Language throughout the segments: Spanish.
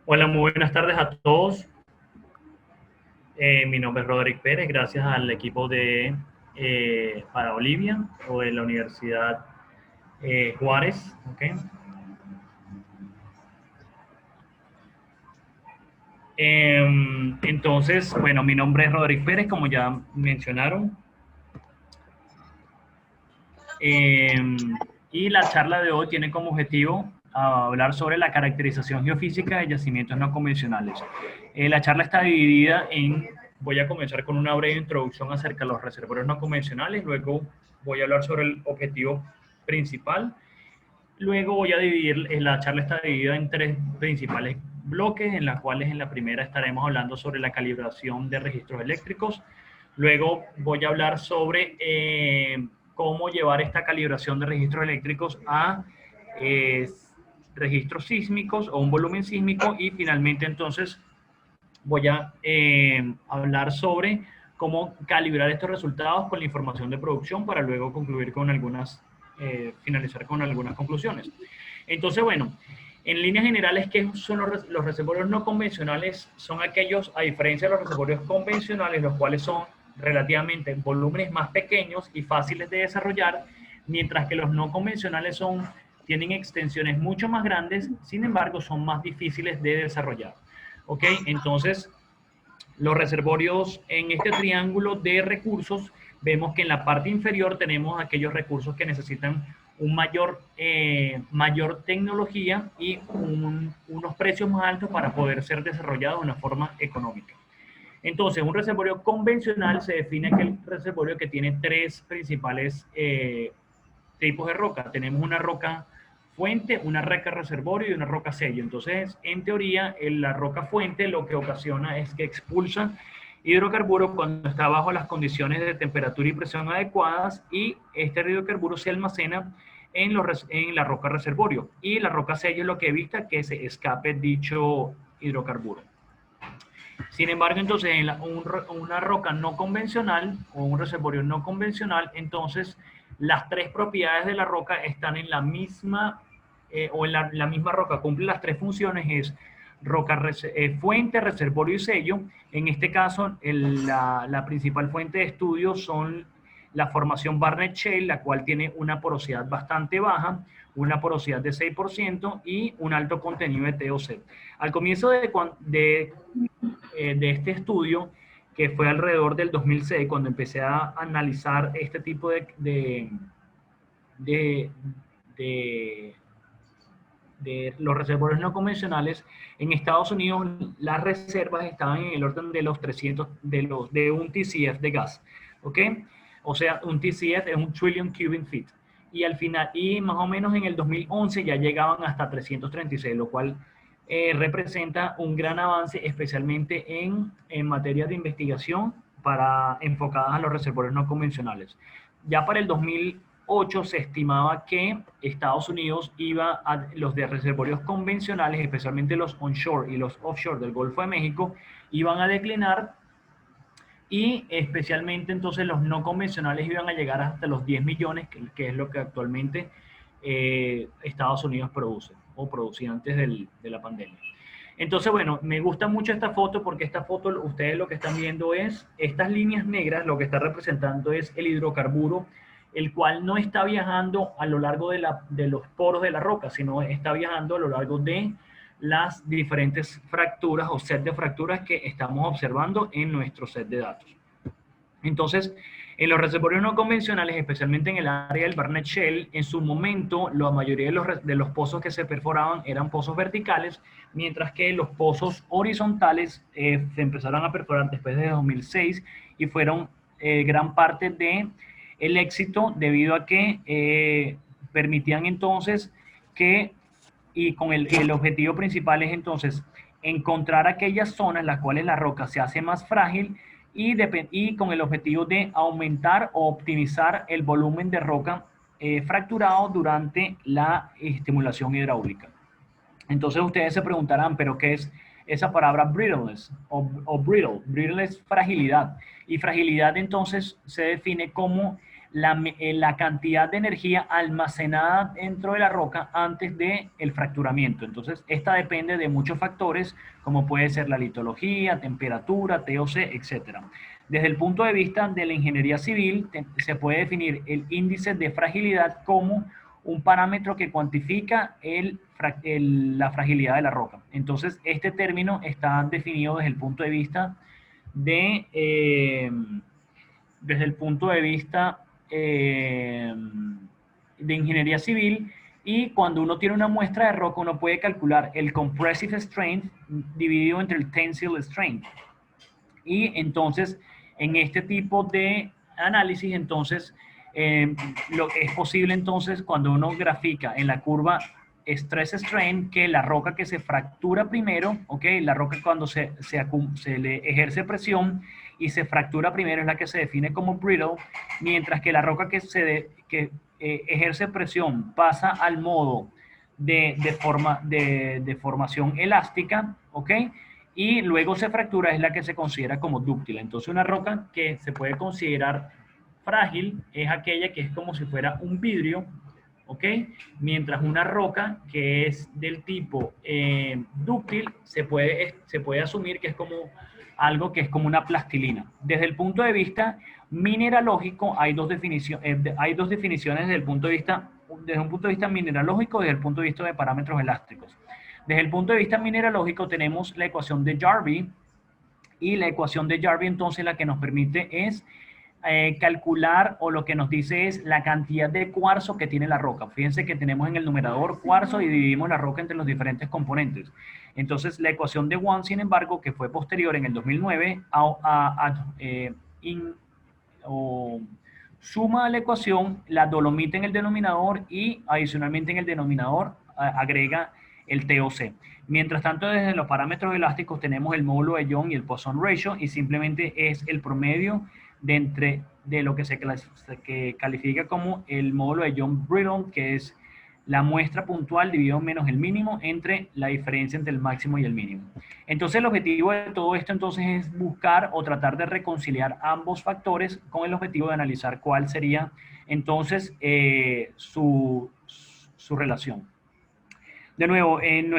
Hola, muy buenas tardes a todos. Mi nombre es Roderick Pérez, gracias al equipo de para Olivia o de la Universidad Juárez. ¿Okay? Entonces, bueno, mi nombre es Roderick Pérez, como ya mencionaron. Eh, y la charla de hoy tiene como objetivo hablar sobre la caracterización geofísica de yacimientos no convencionales. La charla está dividida en, voy a comenzar con una breve introducción acerca de los reservorios no convencionales, luego voy a hablar sobre el objetivo principal, luego voy a dividir, la charla está dividida en tres principales bloques, en las cuales en la primera estaremos hablando sobre la calibración de registros eléctricos. Luego voy a hablar sobre cómo llevar esta calibración de registros eléctricos a eh, registros sísmicos o un volumen sísmico. Y finalmente entonces voy a hablar sobre cómo calibrar estos resultados con la información de producción para luego concluir con algunas, finalizar con algunas conclusiones. Entonces, bueno, en líneas generales, ¿qué son los reservorios no convencionales? Son aquellos, a diferencia de los reservorios convencionales, los cuales son relativamente volúmenes más pequeños y fáciles de desarrollar, mientras que los no convencionales tienen extensiones mucho más grandes, sin embargo, son más difíciles de desarrollar. ¿Ok? Entonces, los reservorios en este triángulo de recursos, vemos que en la parte inferior tenemos aquellos recursos que necesitan mayor tecnología y unos precios más altos para poder ser desarrollados de una forma económica. Entonces, un reservorio convencional se define aquel reservorio que tiene tres principales tipos de roca. Tenemos una roca fuente, una roca reservorio y una roca sello. Entonces, en teoría, la roca fuente lo que ocasiona es que expulsa hidrocarburos cuando está bajo las condiciones de temperatura y presión adecuadas, y este hidrocarburo se almacena en la roca reservorio, y la roca sello es lo que evita que se escape dicho hidrocarburo. Sin embargo, entonces, en una roca no convencional o un reservorio no convencional, entonces las tres propiedades de la roca están en la misma, o en la misma roca, cumple las tres funciones, es roca fuente, reservorio y sello. En este caso, la principal fuente de estudio son la formación Barnett Shale, la cual tiene una porosidad bastante baja, una porosidad de 6% y un alto contenido de TOC. Al comienzo de este estudio, que fue alrededor del 2006, cuando empecé a analizar este tipo de, de, de los reservorios no convencionales. En Estados Unidos las reservas estaban en el orden de los 300, de un TCF de gas, ¿ok? O sea, un TCF es un trillion cubic feet. Y al final, y más o menos en el 2011 ya llegaban hasta 336, lo cual representa un gran avance, especialmente en materia de investigación enfocadas a los reservorios no convencionales. Ya para el 2008 se estimaba que Estados Unidos iba a los de reservorios convencionales, especialmente los onshore y los offshore del Golfo de México, iban a declinar, y especialmente entonces los no convencionales iban a llegar hasta los 10 millones, que es lo que actualmente Estados Unidos produce o producía antes de la pandemia. Entonces, bueno, me gusta mucho esta foto porque esta foto, ustedes lo que están viendo es estas líneas negras, lo que está representando es el hidrocarburo, el cual no está viajando a lo largo de los poros de la roca, sino está viajando a lo largo de las diferentes fracturas o set de fracturas que estamos observando en nuestro set de datos. Entonces, en los reservorios no convencionales, especialmente en el área del Barnett Shale, en su momento la mayoría de los pozos que se perforaban eran pozos verticales, mientras que los pozos horizontales se empezaron a perforar después de 2006 y fueron gran parte del éxito, debido a que permitían entonces que, y con el objetivo principal es entonces encontrar aquellas zonas en las cuales la roca se hace más frágil, y con el objetivo de aumentar o optimizar el volumen de roca fracturado durante la estimulación hidráulica. Entonces ustedes se preguntarán, ¿pero qué es esa palabra brittleness o brittle? Brittle es fragilidad, y fragilidad entonces se define como la cantidad de energía almacenada dentro de la roca antes del fracturamiento. Entonces, esta depende de muchos factores, como puede ser la litología, temperatura, TOC, etc. Desde el punto de vista de la ingeniería civil, se puede definir el índice de fragilidad como un parámetro que cuantifica la fragilidad de la roca. Entonces, este término está definido desde el punto de vista desde el punto de vista de ingeniería civil, y cuando uno tiene una muestra de roca, uno puede calcular el compressive strength dividido entre el tensile strength. Y entonces, en este tipo de análisis, entonces, lo que es posible entonces, cuando uno grafica en la curva stress strain, que la roca que se fractura primero, ¿ok? La roca cuando se le ejerce presión y se fractura primero es la que se define como brittle, mientras que la roca que ejerce presión pasa al modo de formación elástica, ¿ok? Y luego se fractura es la que se considera como dúctil. Entonces una roca que se puede considerar frágil es aquella que es como si fuera un vidrio, ¿ok? Mientras una roca que es del tipo dúctil se puede asumir que es como algo que es como una plastilina. Desde el punto de vista mineralógico hay dos definiciones desde un punto de vista mineralógico y desde el punto de vista de parámetros elásticos. Desde el punto de vista mineralógico tenemos la ecuación de Jarvie, y la ecuación de Jarvie entonces la que nos permite es calcular, o lo que nos dice es la cantidad de cuarzo que tiene la roca. Fíjense que tenemos en el numerador cuarzo y dividimos la roca entre los diferentes componentes. Entonces la ecuación de Wang, sin embargo, que fue posterior en el 2009, suma a la ecuación la dolomita en el denominador y adicionalmente en el denominador agrega el TOC. Mientras tanto, desde los parámetros elásticos tenemos el módulo de Young y el Poisson ratio, y simplemente es el promedio de lo que se califica como el módulo de Young brittle, que es la muestra puntual dividido menos el mínimo entre la diferencia entre el máximo y el mínimo. Entonces el objetivo de todo esto entonces es buscar o tratar de reconciliar ambos factores con el objetivo de analizar cuál sería entonces su relación. De nuevo, en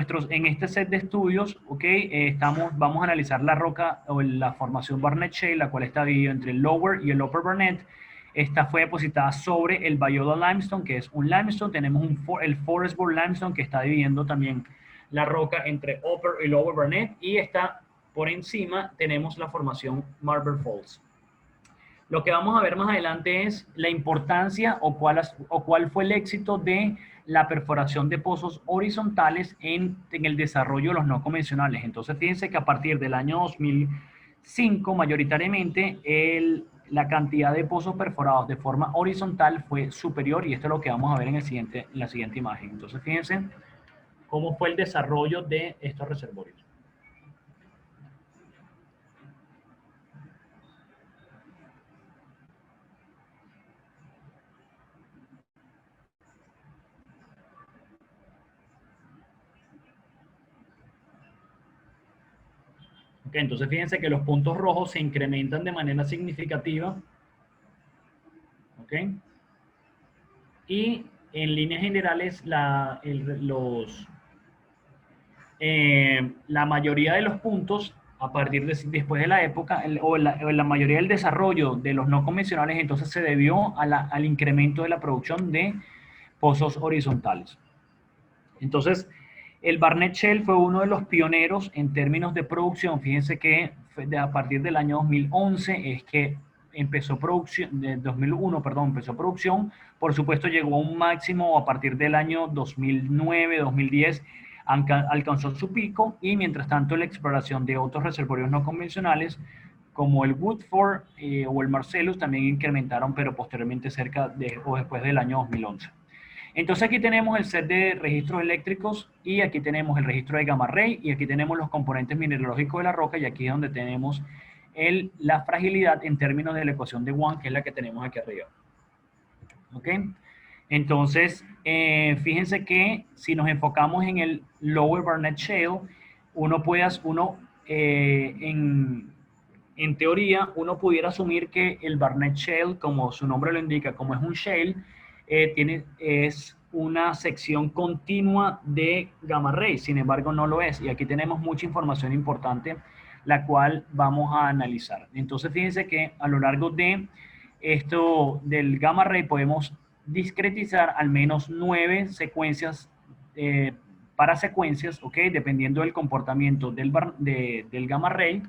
este set de estudios, okay, vamos a analizar la roca o la formación Barnett Shale, la cual está dividida entre el Lower y el Upper Barnett. Esta fue depositada sobre el Biota Limestone, que es un limestone. Tenemos el Forest Bore Limestone, que está dividiendo también la roca entre Upper y Lower Barnett. Y está por encima, tenemos la formación Marble Falls. Lo que vamos a ver más adelante es la importancia o cuál fue el éxito de la perforación de pozos horizontales en el desarrollo de los no convencionales. Entonces, fíjense que a partir del año 2005, mayoritariamente, la cantidad de pozos perforados de forma horizontal fue superior, y esto es lo que vamos a ver en la siguiente imagen. Entonces, fíjense cómo fue el desarrollo de estos reservorios. Okay, entonces fíjense que los puntos rojos se incrementan de manera significativa. ¿Okay? Y en líneas generales la mayoría de los puntos a partir después de la época la mayoría del desarrollo de los no convencionales entonces se debió al incremento de la producción de pozos horizontales. Entonces el Barnett Shale fue uno de los pioneros en términos de producción. Fíjense que a partir del año 2011 es que empezó producción, de 2001, perdón, empezó producción. Por supuesto llegó a un máximo a partir del año 2009, 2010, alcanzó su pico, y mientras tanto la exploración de otros reservorios no convencionales como el Woodford o el Marcellus también incrementaron, pero posteriormente o después del año 2011. Entonces aquí tenemos el set de registros eléctricos, y aquí tenemos el registro de gamma ray, y aquí tenemos los componentes mineralógicos de la roca, y aquí es donde tenemos la fragilidad en términos de la ecuación de Wang, que es la que tenemos aquí arriba. ¿Ok? Entonces, fíjense que si nos enfocamos en el Lower Barnett Shale, en teoría, uno pudiera asumir que el Barnett Shale, como su nombre lo indica, como es un shale, es una sección continua de gamma ray. Sin embargo, no lo es. Y aquí tenemos mucha información importante, la cual vamos a analizar. Entonces, fíjense que a lo largo de esto del gamma ray podemos discretizar al menos 9 secuencias para secuencias, ¿ok? Dependiendo del comportamiento del gamma ray.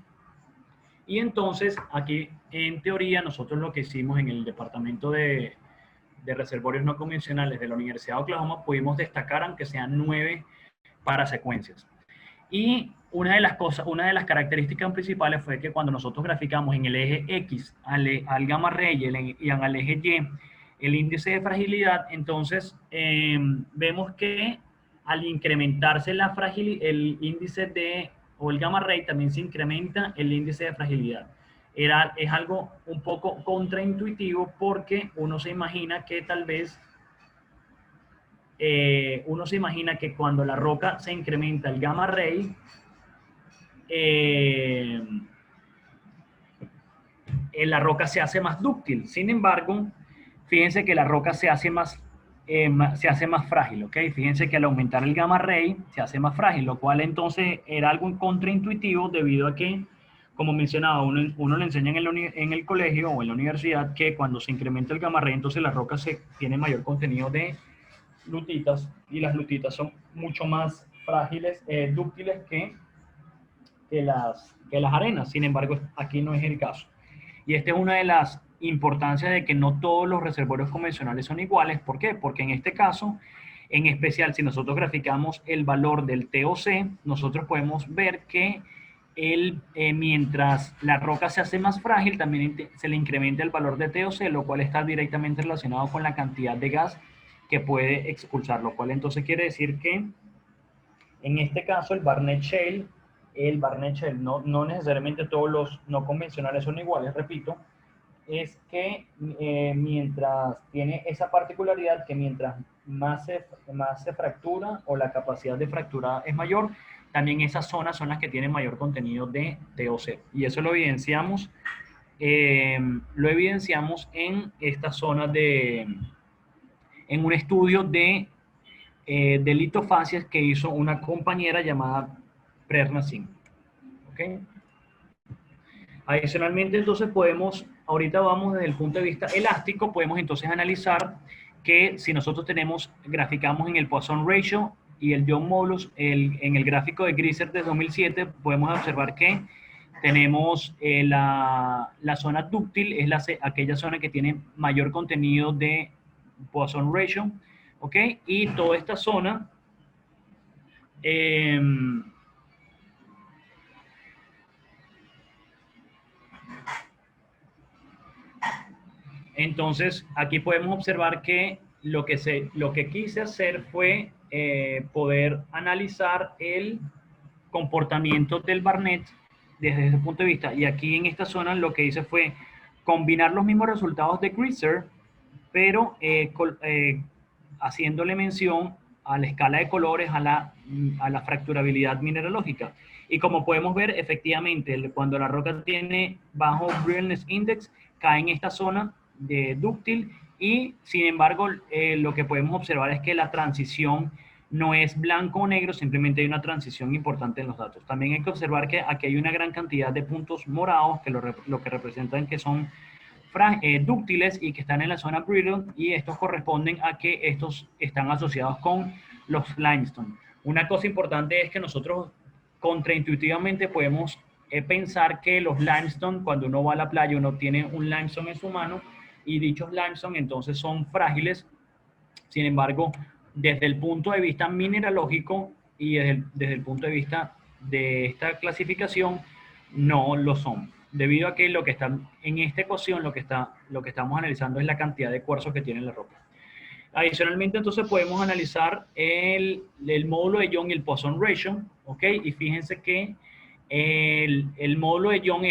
Y entonces, aquí, en teoría, nosotros lo que hicimos en el departamento de reservorios no convencionales de la Universidad de Oklahoma, pudimos destacar, aunque sean 9 parasecuencias. Y una de las características principales fue que cuando nosotros graficamos en el eje X al gamma ray y al eje Y el índice de fragilidad, entonces vemos que al incrementarse el índice o el gamma ray, también se incrementa el índice de fragilidad. Es algo un poco contraintuitivo porque uno se imagina que tal vez uno se imagina que cuando la roca se incrementa el gamma ray, la roca se hace más dúctil. Sin embargo, fíjense que la roca se hace más frágil, ¿ok? Fíjense que al aumentar el gamma ray se hace más frágil, lo cual entonces era algo contraintuitivo debido a que, como mencionaba, uno le enseña en el colegio o en la universidad que cuando se incrementa el gamma ray, entonces la roca tiene mayor contenido de lutitas y las lutitas son mucho más frágiles, dúctiles que las arenas. Sin embargo, aquí no es el caso. Y esta es una de las importancias de que no todos los reservorios convencionales son iguales. ¿Por qué? Porque en este caso, en especial, si nosotros graficamos el valor del TOC, nosotros podemos ver que mientras la roca se hace más frágil, también se le incrementa el valor de TOC, lo cual está directamente relacionado con la cantidad de gas que puede expulsar, lo cual entonces quiere decir que en este caso el Shale, no necesariamente todos los no convencionales son iguales, repito, es que mientras tiene esa particularidad que mientras más se fractura o la capacidad de fractura es mayor, también esas zonas son las que tienen mayor contenido de TOC. Y eso lo evidenciamos en esta zona en un estudio de litofascias que hizo una compañera llamada Prerna Singh. ¿Okay? Adicionalmente, entonces ahorita vamos desde el punto de vista elástico, podemos entonces analizar que si nosotros graficamos en el Poisson Ratio y el Young Modulus, en el gráfico de Grisser de 2007, podemos observar que tenemos la zona dúctil, es aquella zona que tiene mayor contenido de Poisson Ratio, ¿ok? Y toda esta zona entonces, aquí podemos observar que lo que quise hacer fue poder analizar el comportamiento del Barnett desde ese punto de vista. Y aquí en esta zona lo que hice fue combinar los mismos resultados de Grisser, pero haciéndole mención a la escala de colores, a la fracturabilidad mineralógica. Y como podemos ver, efectivamente, cuando la roca tiene bajo Brilliance Index, cae en esta zona de dúctil y, sin embargo, lo que podemos observar es que la transición no es blanco o negro, simplemente hay una transición importante en los datos. También hay que observar que aquí hay una gran cantidad de puntos morados que lo que representan que son dúctiles y que están en la zona brittle, y estos corresponden a que estos están asociados con los limestone. Una cosa importante es que nosotros contraintuitivamente podemos pensar que los limestone, cuando uno va a la playa, uno tiene un limestone en su mano y dichos limestone entonces son frágiles. Sin embargo, desde el punto de vista mineralógico y desde el punto de vista de esta clasificación, no lo son. Debido a que lo que está en esta ecuación, lo que estamos analizando es la cantidad de cuarzo que tiene la roca. Adicionalmente, entonces podemos analizar el módulo de Young y el Poisson Ratio, ¿ok? Y fíjense que el módulo de Young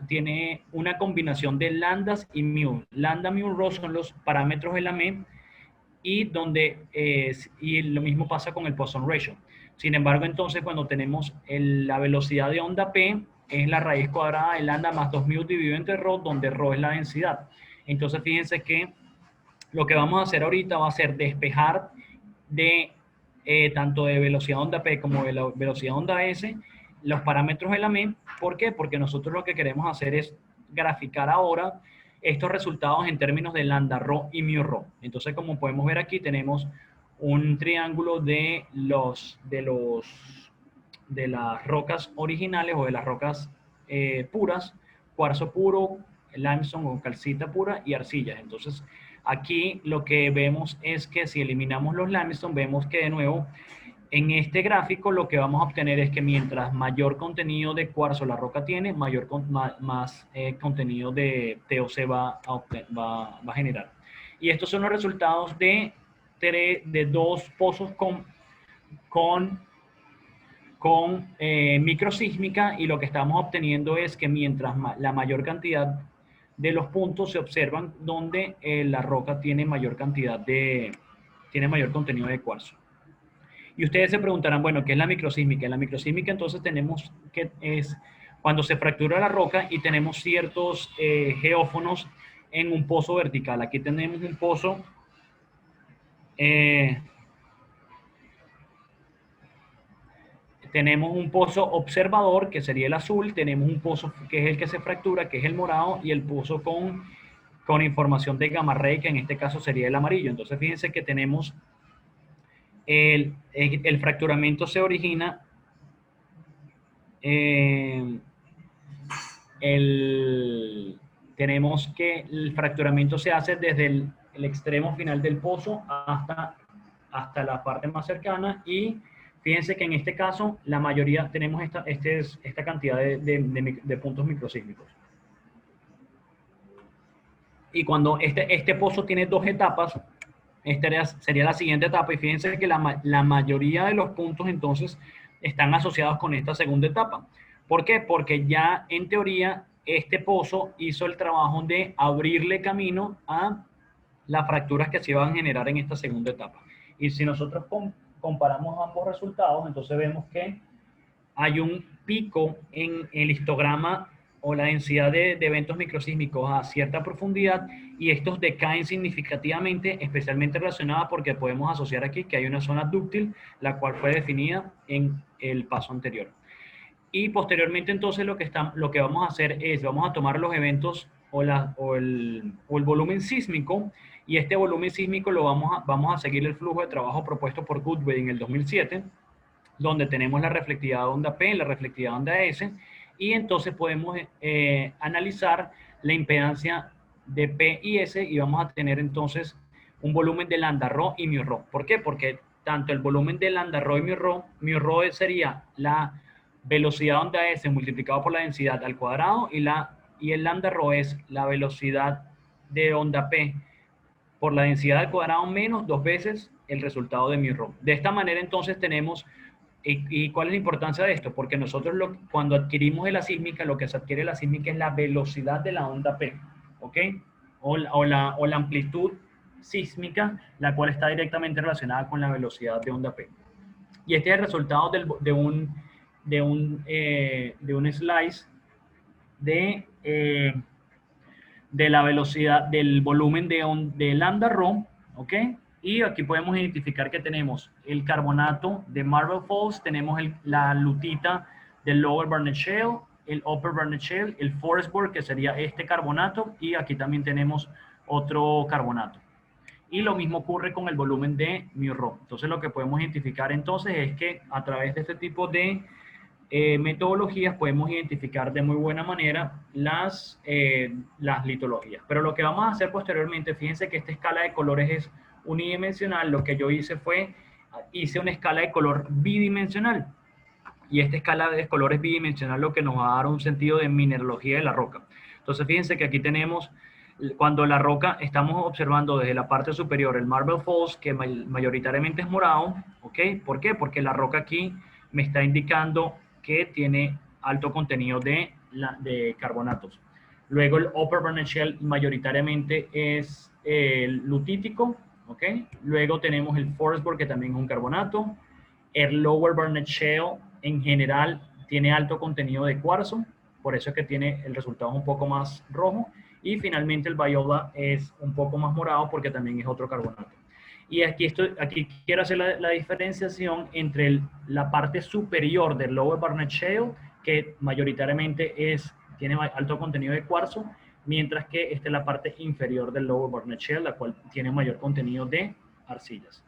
tiene una combinación de lambdas y mu. Lambda, mu, rho son los parámetros de la MEM, y lo mismo pasa con el Poisson Ratio. Sin embargo, entonces, cuando tenemos la velocidad de onda P, es la raíz cuadrada de lambda más 2 mu dividido entre rho, donde rho es la densidad. Entonces fíjense que lo que vamos a hacer ahorita va a ser despejar de tanto de velocidad onda P como de la velocidad onda S los parámetros de la MEM. ¿Por qué? Porque nosotros lo que queremos hacer es graficar ahora estos resultados en términos de lambda rho y mu rho. Entonces, como podemos ver aquí, tenemos un triángulo de las rocas originales o de las rocas puras, cuarzo puro, limestone o calcita pura y arcillas. Entonces, aquí lo que vemos es que si eliminamos los limestone, vemos que de nuevo en este gráfico lo que vamos a obtener es que mientras mayor contenido de cuarzo la roca tiene, más contenido de TOC va a generar. Y estos son los resultados de dos pozos con microsísmica, y lo que estamos obteniendo es que mientras la mayor cantidad de los puntos se observan donde la roca tiene mayor contenido de cuarzo. Y ustedes se preguntarán, bueno, ¿qué es la microsísmica? En la microsísmica entonces tenemos que es cuando se fractura la roca y tenemos ciertos geófonos en un pozo vertical. Aquí tenemos un pozo observador, que sería el azul, tenemos un pozo que es el que se fractura, que es el morado, y el pozo con información de gamma ray, que en este caso sería el amarillo. Entonces fíjense que tenemos el fracturamiento se origina tenemos que el fracturamiento se hace desde el extremo final del pozo hasta la parte más cercana, y fíjense que en este caso la mayoría tenemos esta cantidad de puntos microsísmicos. Y cuando este pozo tiene dos etapas, esta sería la siguiente etapa, y fíjense que la mayoría de los puntos entonces están asociados con esta segunda etapa. ¿Por qué? Porque ya en teoría este pozo hizo el trabajo de abrirle camino a las fracturas que se iban a generar en esta segunda etapa. Y si nosotros comparamos ambos resultados, entonces vemos que hay un pico en el histograma o la densidad de eventos microsísmicos a cierta profundidad, y estos decaen significativamente, especialmente relacionada porque podemos asociar aquí que hay una zona dúctil, la cual fue definida en el paso anterior. Y posteriormente entonces lo que vamos a hacer es, vamos a tomar los eventos o el volumen sísmico, y este volumen sísmico vamos a seguir el flujo de trabajo propuesto por Goodway en el 2007, donde tenemos la reflectividad de onda P, la reflectividad de onda S, y entonces podemos analizar la impedancia de P y S, y vamos a tener entonces un volumen de lambda rho y mu rho. ¿Por qué? Porque tanto el volumen de lambda rho y mu rho sería la velocidad de onda S multiplicado por la densidad al cuadrado, y el lambda rho es la velocidad de onda P por la densidad al cuadrado menos 2 veces el resultado de mu rho. De esta manera entonces tenemos, ¿y cuál es la importancia de esto? Porque nosotros cuando adquirimos la sísmica, lo que se adquiere la sísmica es la velocidad de la onda P, ¿ok? O la amplitud sísmica, la cual está directamente relacionada con la velocidad de onda P. Y este es el resultado de un slice de la velocidad del volumen de lambda rho, ¿ok? Y aquí podemos identificar que tenemos el carbonato de Marble Falls, tenemos la lutita del Lower Barnett Shale, el Upper Barnett Shale, el Forestburg, que sería este carbonato, y aquí también tenemos otro carbonato. Y lo mismo ocurre con el volumen de mu rho. Entonces lo que podemos identificar entonces es que a través de este tipo de metodologías podemos identificar de muy buena manera las litologías. Pero lo que vamos a hacer posteriormente, fíjense que esta escala de colores es unidimensional. Lo que yo hice hice una escala de color bidimensional. Y esta escala de colores bidimensional lo que nos va a dar un sentido de mineralogía de la roca. Entonces fíjense que aquí tenemos, cuando la roca, estamos observando desde la parte superior el Marble Falls, que mayoritariamente es morado, ¿ok? ¿Por qué? Porque la roca aquí me está indicando que tiene alto contenido de carbonatos. Luego el Upper Barnett Shale mayoritariamente es lutítico, ¿ok? Luego tenemos el Forestburg, que también es un carbonato. El Lower Barnett Shale en general tiene alto contenido de cuarzo, por eso es que tiene el resultado un poco más rojo. Y finalmente el Viola es un poco más morado porque también es otro carbonato. Y aquí quiero hacer la diferenciación entre la parte superior del Lower Barnett Shale, que mayoritariamente tiene alto contenido de cuarzo, mientras que esta es la parte inferior del Lower Barnett Shale, la cual tiene mayor contenido de arcillas.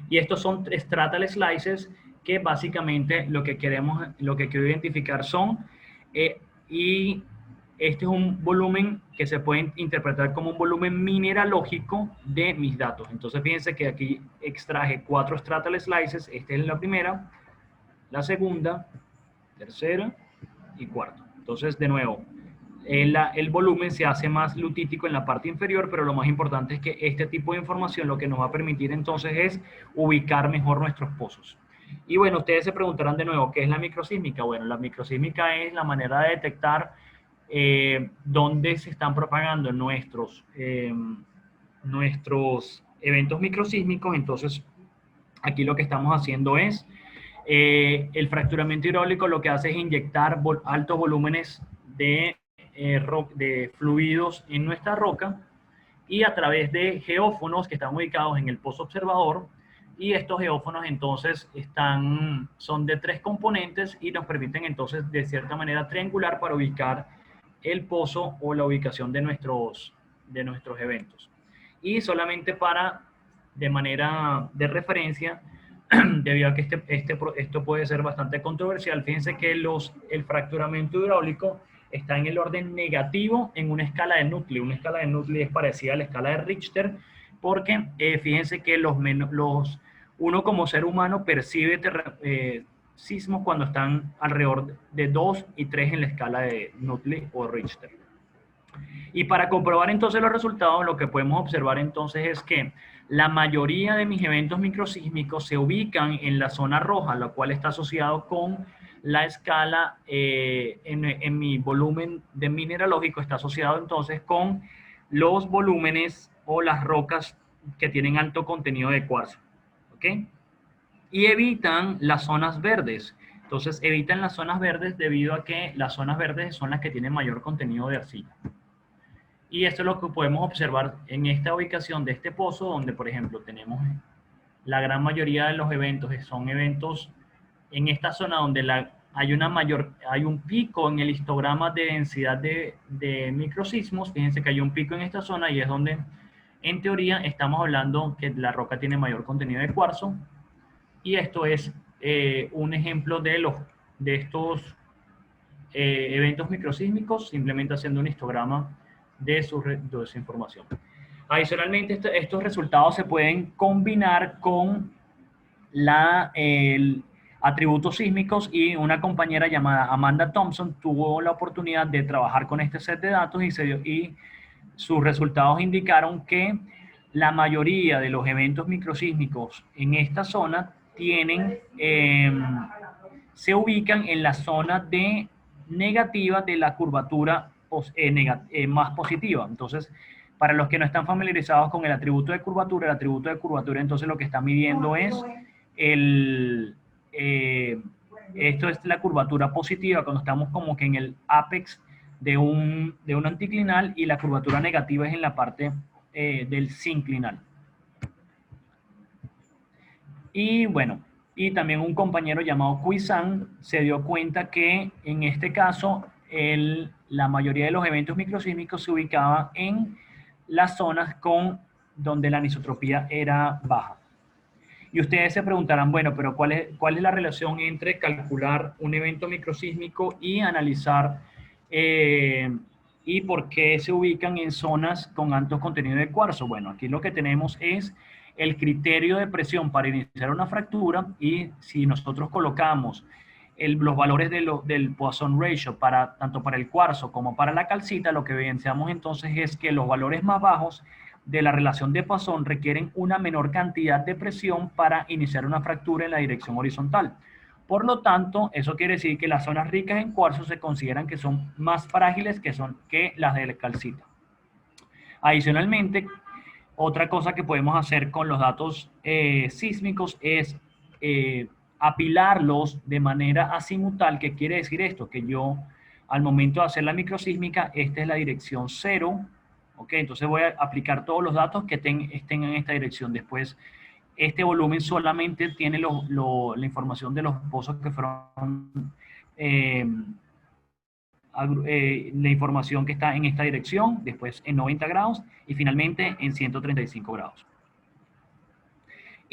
Y estos son stratal slices que básicamente lo que quiero identificar son, y este es un volumen que se puede interpretar como un volumen mineralógico de mis datos. Entonces fíjense que aquí extraje 4 stratal slices, esta es la primera, la segunda, tercera y cuarta. Entonces, de nuevo, el volumen se hace más lutítico en la parte inferior, pero lo más importante es que este tipo de información lo que nos va a permitir entonces es ubicar mejor nuestros pozos. Y bueno, ustedes se preguntarán de nuevo, ¿qué es la microsísmica? Bueno, la microsísmica es la manera de detectar dónde se están propagando nuestros eventos microsísmicos. Entonces, aquí lo que estamos haciendo es, el fracturamiento hidráulico lo que hace es inyectar altos volúmenes de fluidos en nuestra roca, y a través de geófonos que están ubicados en el pozo observador, y estos geófonos entonces son de 3 componentes y nos permiten entonces de cierta manera triangular para ubicar el pozo o la ubicación de nuestros eventos. Y solamente de manera de referencia, debido a que esto puede ser bastante controversial, fíjense que el fracturamiento hidráulico está en el orden negativo en una escala de Nutley. Una escala de Nutley es parecida a la escala de Richter, porque fíjense que uno como ser humano percibe sismos cuando están alrededor de 2 y 3 en la escala de Nutley o Richter. Y para comprobar entonces los resultados, lo que podemos observar entonces es que la mayoría de mis eventos microsísmicos se ubican en la zona roja, lo cual está asociado con la escala, en mi volumen de mineralógico está asociado entonces con los volúmenes o las rocas que tienen alto contenido de cuarzo. ¿Ok? Y evitan las zonas verdes. Entonces evitan las zonas verdes debido a que las zonas verdes son las que tienen mayor contenido de arcilla. Y esto es lo que podemos observar en esta ubicación de este pozo, donde por ejemplo tenemos la gran mayoría de los eventos, son eventos en esta zona donde hay un pico en el histograma de densidad de microsismos. Fíjense que hay un pico en esta zona y es donde en teoría estamos hablando que la roca tiene mayor contenido de cuarzo. Y esto es un ejemplo de estos eventos microsísmicos, simplemente haciendo un histograma de su información. Adicionalmente, estos resultados se pueden combinar con atributos sísmicos, y una compañera llamada Amanda Thompson tuvo la oportunidad de trabajar con este set de datos y sus resultados indicaron que la mayoría de los eventos microsísmicos en esta zona se ubican en la zona negativa de la curvatura más positiva. Entonces, para los que no están familiarizados con el atributo de curvatura entonces lo que está midiendo es esto es la curvatura positiva, cuando estamos como que en el apex de un anticlinal, y la curvatura negativa es en la parte del sinclinal. Y bueno, y también un compañero llamado Kuizan se dio cuenta que en este caso la mayoría de los eventos microsísmicos se ubicaban en las zonas donde la anisotropía era baja. Y ustedes se preguntarán, bueno, pero ¿cuál es la relación entre calcular un evento microsísmico y analizar y por qué se ubican en zonas con alto contenido de cuarzo? Bueno, aquí lo que tenemos es el criterio de presión para iniciar una fractura, y si nosotros colocamos los valores del Poisson Ratio tanto para el cuarzo como para la calcita, lo que evidenciamos entonces es que los valores más bajos de la relación de Poisson requieren una menor cantidad de presión para iniciar una fractura en la dirección horizontal. Por lo tanto, eso quiere decir que las zonas ricas en cuarzo se consideran que son más frágiles que las de la calcita. Adicionalmente, otra cosa que podemos hacer con los datos sísmicos es apilarlos de manera azimutal. ¿Qué quiere decir esto? Que yo al momento de hacer la microsísmica, esta es la dirección 0, ¿ok? Entonces voy a aplicar todos los datos que estén en esta dirección. Después, este volumen solamente tiene la información de los pozos que fueron, la información que está en esta dirección, después en 90 grados y finalmente en 135 grados.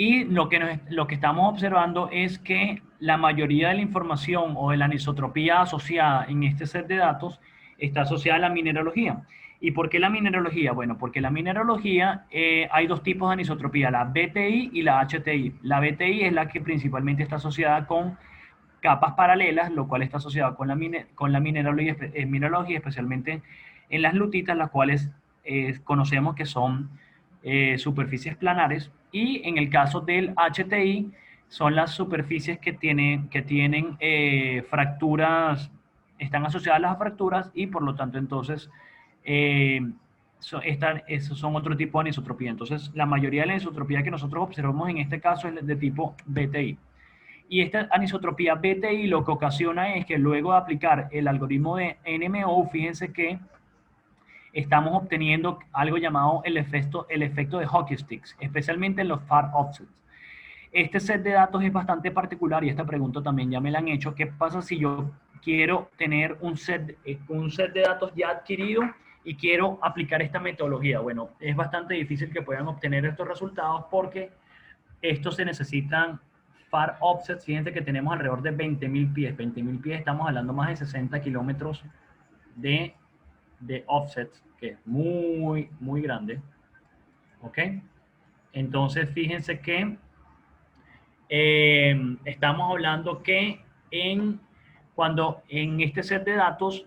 Y lo que estamos observando es que la mayoría de la información o de la anisotropía asociada en este set de datos está asociada a la mineralogía. ¿Y por qué la mineralogía? Bueno, porque la mineralogía hay dos tipos de anisotropía, la BTI y la HTI. La BTI es la que principalmente está asociada con capas paralelas, lo cual está asociado con la mineralogía, especialmente en las lutitas, las cuales conocemos que son superficies planares, y en el caso del HTI son las superficies que tienen fracturas, están asociadas a las fracturas y por lo tanto entonces esos son otro tipo de anisotropía. Entonces la mayoría de la anisotropía que nosotros observamos en este caso es de tipo BTI. Y esta anisotropía BTI lo que ocasiona es que luego de aplicar el algoritmo de NMO, fíjense que estamos obteniendo algo llamado el efecto de hockey sticks, especialmente en los far offsets. Este set de datos es bastante particular y esta pregunta también ya me la han hecho. ¿Qué pasa si yo quiero tener un set de datos ya adquirido y quiero aplicar esta metodología? Bueno, es bastante difícil que puedan obtener estos resultados porque estos se necesitan far offsets. Fíjense que tenemos alrededor de 20.000 pies. 20.000 pies, estamos hablando más de 60 kilómetros de offsets, que es muy, muy grande. ¿Ok? Entonces, fíjense que estamos hablando que cuando en este set de datos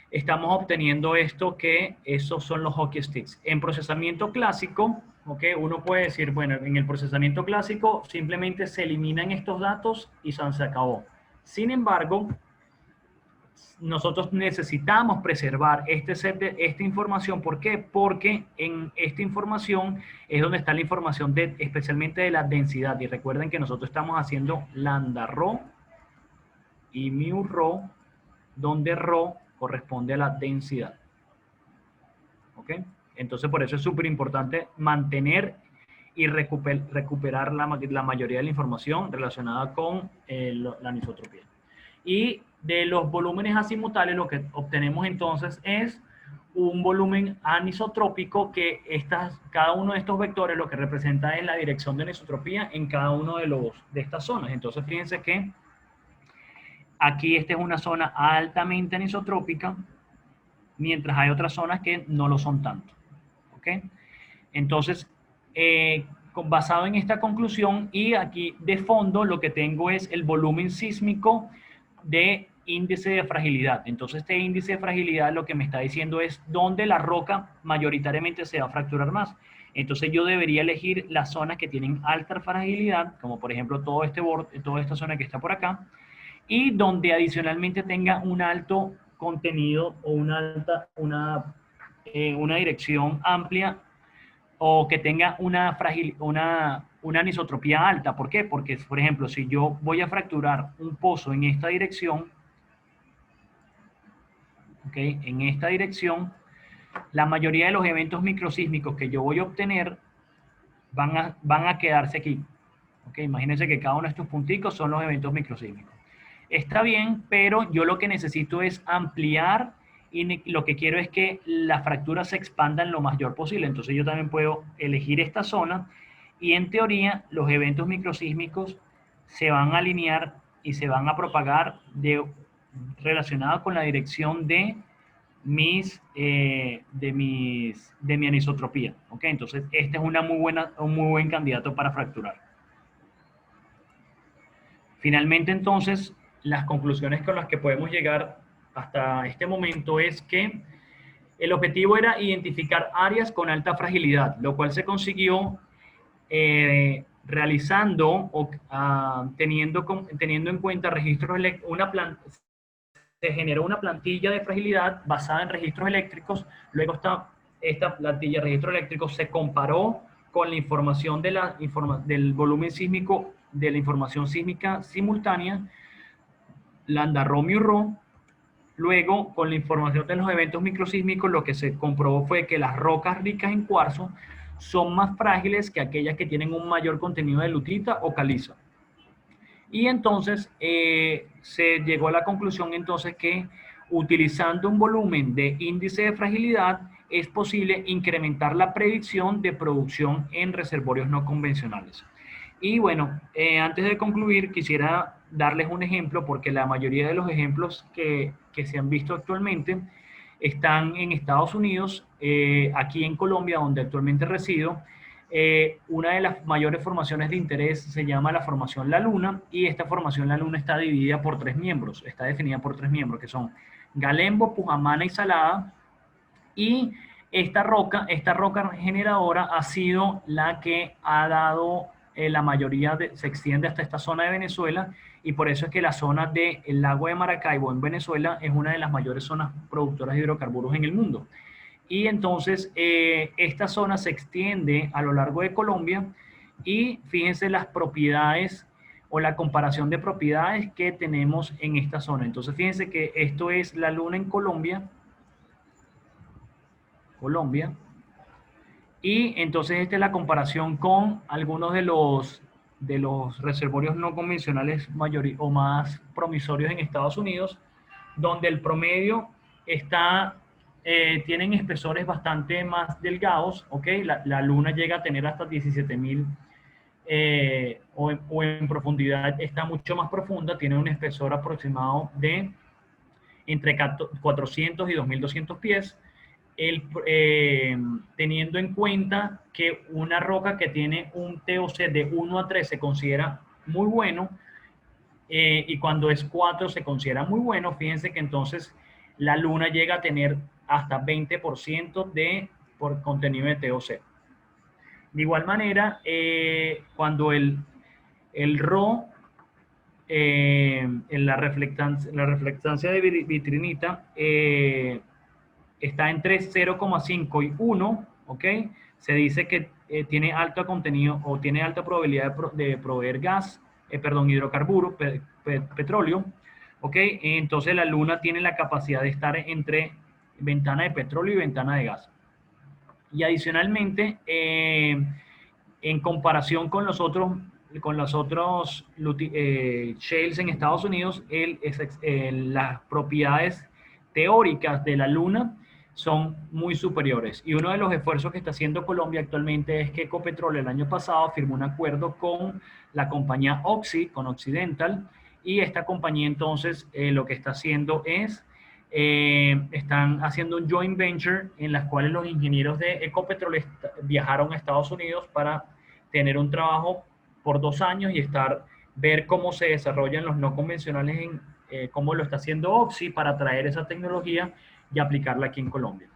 estamos obteniendo que esos son los hockey sticks. En procesamiento clásico, ¿okay? Uno puede decir, bueno, en el procesamiento clásico simplemente se eliminan estos datos y se acabó. Sin embargo, nosotros necesitamos preservar esta información. ¿Por qué? Porque en esta información es donde está la información especialmente de la densidad. Y recuerden que nosotros estamos haciendo lambda rho y mu rho, donde rho corresponde a la densidad. ¿Ok? Entonces por eso es súper importante mantener y recuperar la mayoría de la información relacionada con la anisotropía. Y de los volúmenes azimutales lo que obtenemos entonces es un volumen anisotrópico que cada uno de estos vectores lo que representa es la dirección de anisotropía en cada uno de estas zonas. Entonces fíjense que aquí esta es una zona altamente anisotrópica, mientras hay otras zonas que no lo son tanto. ¿Ok? Entonces, basado en esta conclusión y aquí de fondo lo que tengo es el volumen sísmico de índice de fragilidad. Entonces este índice de fragilidad lo que me está diciendo es dónde la roca mayoritariamente se va a fracturar más. Entonces yo debería elegir las zonas que tienen alta fragilidad, como por ejemplo todo este borde, toda esta zona que está por acá, y donde adicionalmente tenga un alto contenido o una dirección amplia o que tenga una anisotropía alta. ¿Por qué? Porque, por ejemplo, si yo voy a fracturar un pozo en esta dirección, ¿okay? En esta dirección, la mayoría de los eventos microsísmicos que yo voy a obtener van a quedarse aquí. ¿Okay? Imagínense que cada uno de estos punticos son los eventos microsísmicos. Está bien, pero yo lo que necesito es ampliar y lo que quiero es que las fracturas se expandan lo mayor posible. Entonces yo también puedo elegir esta zona y en teoría los eventos microsísmicos se van a alinear y se van a propagar relacionados con la dirección de mi anisotropía. ¿Okay? Entonces este es un muy buen candidato para fracturar. Finalmente entonces las conclusiones con las que podemos llegar hasta este momento es que el objetivo era identificar áreas con alta fragilidad, lo cual se consiguió realizando o teniendo en cuenta registros se generó una plantilla de fragilidad basada en registros eléctricos. Luego esta plantilla de registros eléctricos se comparó con la información del volumen sísmico, de la información sísmica simultánea, lambda rho mu rho. Luego, con la información de los eventos microsísmicos, lo que se comprobó fue que las rocas ricas en cuarzo son más frágiles que aquellas que tienen un mayor contenido de lutita o caliza. Y entonces se llegó a la conclusión entonces que utilizando un volumen de índice de fragilidad es posible incrementar la predicción de producción en reservorios no convencionales. Y bueno, antes de concluir quisiera darles un ejemplo porque la mayoría de los ejemplos que se han visto actualmente están en Estados Unidos, aquí en Colombia, donde actualmente resido. Una de las mayores formaciones de interés se llama la formación La Luna, y esta formación La Luna está dividida por 3 miembros, está definida por 3 miembros, que son Galembo, Pujamana y Salada, y esta roca generadora ha sido la que ha dado la mayoría, se extiende hasta esta zona de Venezuela, y por eso es que la zona del lago de Maracaibo en Venezuela es una de las mayores zonas productoras de hidrocarburos en el mundo. Y entonces esta zona se extiende a lo largo de Colombia, y fíjense las propiedades o la comparación de propiedades que tenemos en esta zona. Entonces fíjense que esto es la Luna en Colombia, y entonces esta es la comparación con algunos de los reservorios no convencionales o más promisorios en Estados Unidos, donde el promedio está, tienen espesores bastante más delgados, ¿ok? La Luna llega a tener hasta 17.000, o en profundidad está mucho más profunda, tiene un espesor aproximado de entre 400 y 2.200 pies, teniendo en cuenta que una roca que tiene un TOC de 1 a 3 se considera muy bueno, y cuando es 4 se considera muy bueno. Fíjense que entonces la Luna llega a tener hasta 20% por contenido de TOC. De igual manera, cuando el RO, en la reflectancia de vitrinita, está entre 0,5 y 1, ¿ok? Se dice que tiene alto contenido o tiene alta probabilidad de proveer hidrocarburo, petróleo, ¿ok? Entonces la Luna tiene la capacidad de estar entre ventana de petróleo y ventana de gas. Y adicionalmente, en comparación con los otros shales en Estados Unidos, las propiedades teóricas de la Luna son muy superiores. Y uno de los esfuerzos que está haciendo Colombia actualmente es que Ecopetrol el año pasado firmó un acuerdo con la compañía Oxy, con Occidental, y esta compañía entonces lo que está haciendo es, están haciendo un joint venture en las cuales los ingenieros de Ecopetrol viajaron a Estados Unidos para tener un trabajo por 2 años y ver cómo se desarrollan los no convencionales, cómo lo está haciendo Oxy para traer esa tecnología y aplicarla aquí en Colombia.